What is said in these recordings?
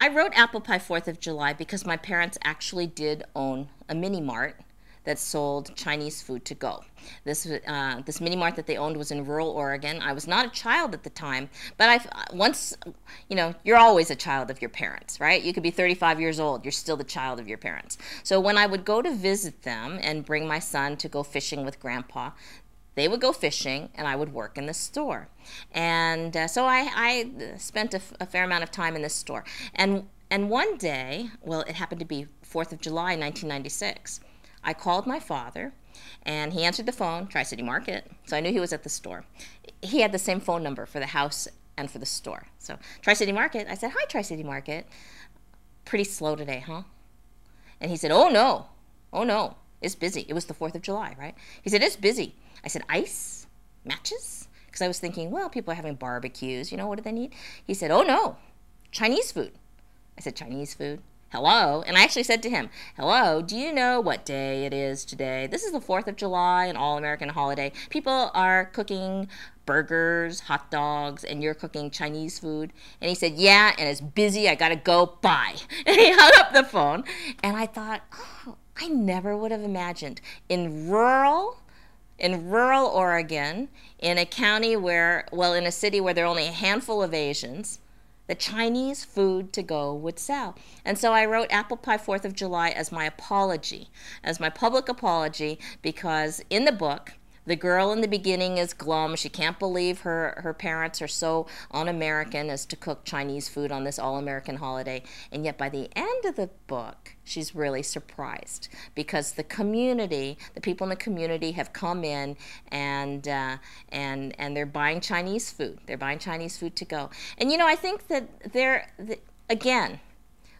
I wrote Apple Pie 4th of July because my parents actually did own a mini mart that sold Chinese food to go. This mini mart that they owned was in rural Oregon. I was not a child at the time, but once, you're always a child of your parents, right? You could be 35 years old, you're still the child of your parents. So when I would go to visit them and bring my son to go fishing with Grandpa, they would go fishing and I would work in the store. And so I spent a fair amount of time in this store. And one day, well, it happened to be 4th of July, 1996, I called my father, and he answered the phone, Tri-City Market, so I knew he was at the store. He had the same phone number for the house and for the store. So, Tri-City Market, I said, "Hi, Tri-City Market. Pretty slow today, huh?" And he said, "Oh, no, it's busy." It was the 4th of July, right? He said, "It's busy." I said, "Ice? Matches?" Because I was thinking, well, people are having barbecues, what do they need? He said, "Oh, no, Chinese food." I said, "Chinese food? Hello?" And I actually said to him, "Hello, do you know what day it is today? This is the 4th of July, an all-American holiday. People are cooking burgers, hot dogs, and you're cooking Chinese food." And he said, "Yeah, and it's busy. I gotta go. Bye." And he hung up the phone. And I thought, oh, I never would have imagined in rural Oregon, in a county where, well, in a city where there are only a handful of Asians, the Chinese food to go would sell. And so I wrote Apple Pie 4th of July as my apology, as my public apology, because in the book, the girl in the beginning is glum. She can't believe her parents are so un-American as to cook Chinese food on this all-American holiday. And yet by the end of the book, she's really surprised because the community, the people in the community have come in and they're buying Chinese food. They're buying Chinese food to go. And I think that again,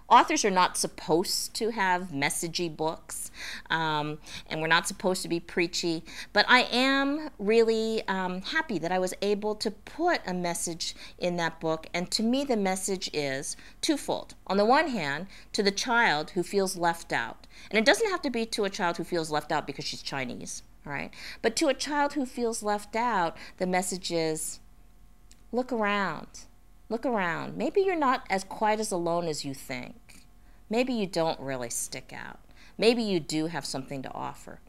authors are not supposed to have messagey books, and we're not supposed to be preachy, but I am really happy that I was able to put a message in that book, and to me the message is twofold. On the one hand, to the child who feels left out, and it doesn't have to be to a child who feels left out because she's Chinese, all right? But to a child who feels left out, the message is, look around. Look around. Maybe you're not as quite as alone as you think. Maybe you don't really stick out. Maybe you do have something to offer.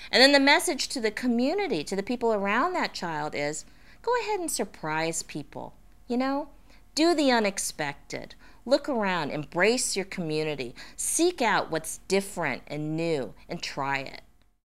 And then the message to the community, to the people around that child is, go ahead and surprise people. Do the unexpected. Look around. Embrace your community. Seek out what's different and new and try it.